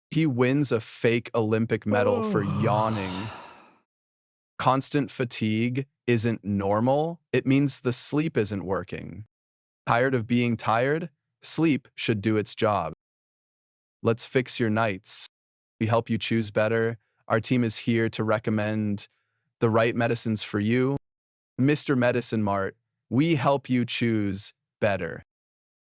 He wins a fake Olympic medal for yawning. Constant fatigue isn't normal. It means the sleep isn't working. Tired of being tired? Sleep should do its job. Let's fix your nights. We help you choose better. Our team is here to recommend the right medicines for you. Mr. Medicine Mart, we help you choose better.